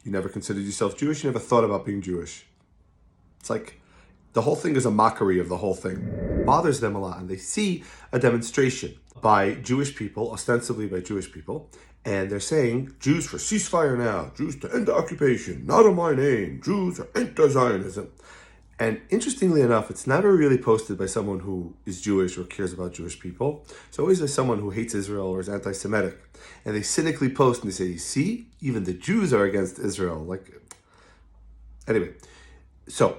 You never considered yourself Jewish. You never thought about being Jewish. It's like the whole thing is a mockery of the whole thing. It bothers them a lot. And they see a demonstration by Jewish people, ostensibly by Jewish people, and they're saying, Jews for ceasefire now, Jews to end the occupation, not in my name, Jews are anti-Zionism. And interestingly enough, it's never really posted by someone who is Jewish or cares about Jewish people. It's always by someone who hates Israel or is anti-Semitic. And they cynically post and they say, see, even the Jews are against Israel. Anyway, so,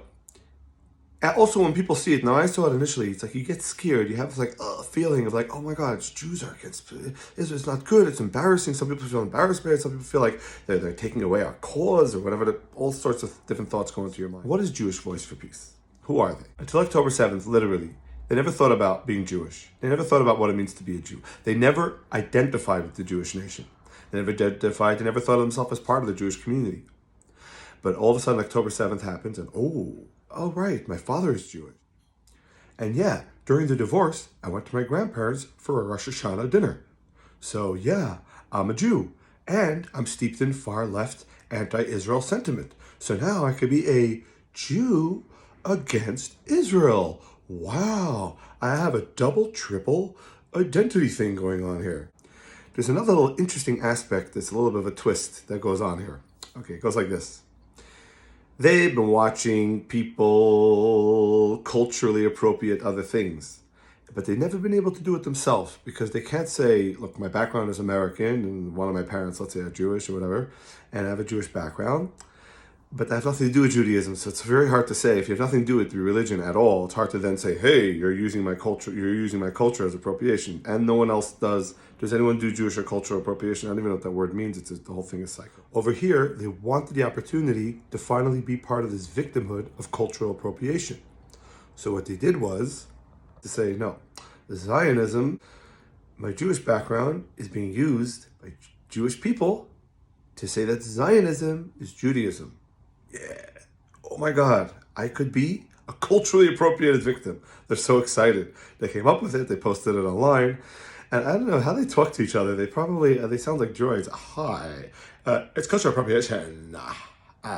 and also when people see it, now I saw it initially, it's like you get scared. You have this feeling of oh my God, Jews are against Israel. It's not good. It's embarrassing. Some people feel embarrassed by it. Some people feel like they're taking away our cause or whatever. All sorts of different thoughts go into your mind. What is Jewish Voice for Peace? Who are they? Until October 7th, literally, they never thought about being Jewish. They never thought about what it means to be a Jew. They never identified with the Jewish nation. They never thought of themselves as part of the Jewish community. But all of a sudden, October 7th happens, and oh right, my father is Jewish. And yeah, during the divorce, I went to my grandparents for a Rosh Hashanah dinner. So yeah, I'm a Jew, and I'm steeped in far-left anti-Israel sentiment. So now I could be a Jew against Israel. Wow, I have a double, triple identity thing going on here. There's another little interesting aspect that's a little bit of a twist that goes on here. Okay, it goes like this. They've been watching people culturally appropriate other things, but they've never been able to do it themselves because they can't say, look, my background is American and one of my parents, let's say, are Jewish or whatever, and I have a Jewish background, but that has nothing to do with Judaism. So it's very hard to say. If you have nothing to do with your religion at all, it's hard to then say, hey, you're using my culture as appropriation. And no one else does. Does anyone do Jewish or cultural appropriation? I don't even know what that word means. The whole thing is cycle. Over here, they wanted the opportunity to finally be part of this victimhood of cultural appropriation. So what they did was to say, no, Zionism, my Jewish background, is being used by Jewish people to say that Zionism is Judaism. Yeah. Oh my God. I could be a culturally appropriated victim. They're so excited. They came up with it. They posted it online. And I don't know how they talk to each other. They probably, they sound like droids. Hi. It's cultural appropriation. They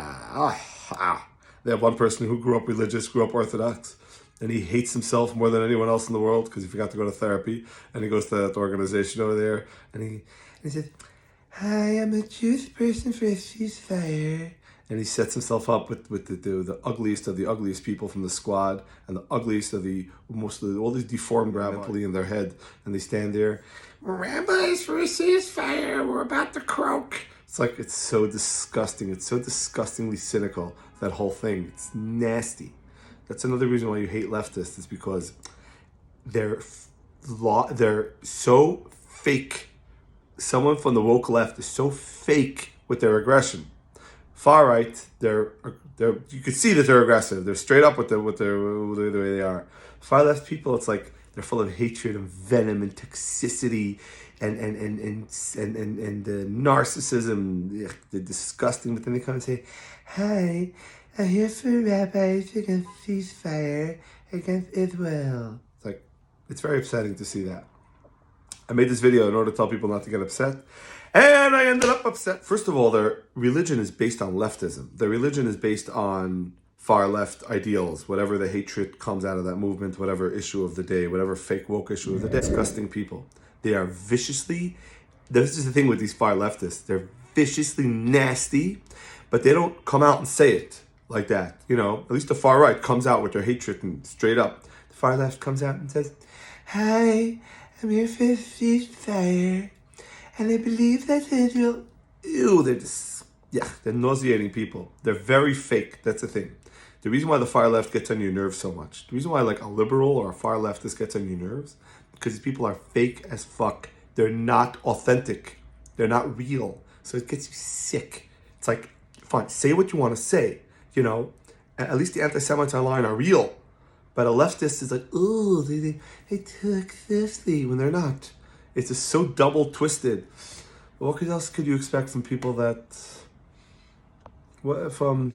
have one person who grew up religious, grew up Orthodox, and he hates himself more than anyone else in the world because he forgot to go to therapy. And he goes to that organization over there. And he said, hi, I'm a Jewish person for a ceasefire. And he sets himself up with the ugliest of the ugliest people from the squad and the ugliest of all these deformed mentally in their head. And they stand there, rabbis for a ceasefire, we're about to croak. It's so disgusting. It's so disgustingly cynical, that whole thing. It's nasty. That's another reason why you hate leftists, is because they're so fake. Someone from the woke left is so fake with their aggression. Far right, you can see that they're aggressive. They're straight up with the way they are. Far left people, it's like they're full of hatred and venom and toxicity and narcissism. Ugh, they're disgusting. But then they come and say, "Hi, I'm here for rabbis against ceasefire against Israel." It's very upsetting to see that. I made this video in order to tell people not to get upset. And I ended up upset. First of all, their religion is based on leftism. Their religion is based on far left ideals, whatever the hatred comes out of that movement, whatever issue of the day, whatever fake woke issue of the day. Disgusting people. They are viciously, this is the thing with these far leftists, they're viciously nasty, but they don't come out and say it like that. At least the far right comes out with their hatred and straight up. The far left comes out and says, hi, I'm here for a ceasefire. And they believe that Israel, they're nauseating people. They're very fake. That's the thing. The reason why the far left gets on your nerves so much, the reason why a liberal or a far leftist gets on your nerves, because these people are fake as fuck. They're not authentic. They're not real. So it gets you sick. It's fine, say what you want to say, At least the anti-Semites online are real. But a leftist is they took seriously when they're not. It's just so double twisted. What else could you expect from people that, from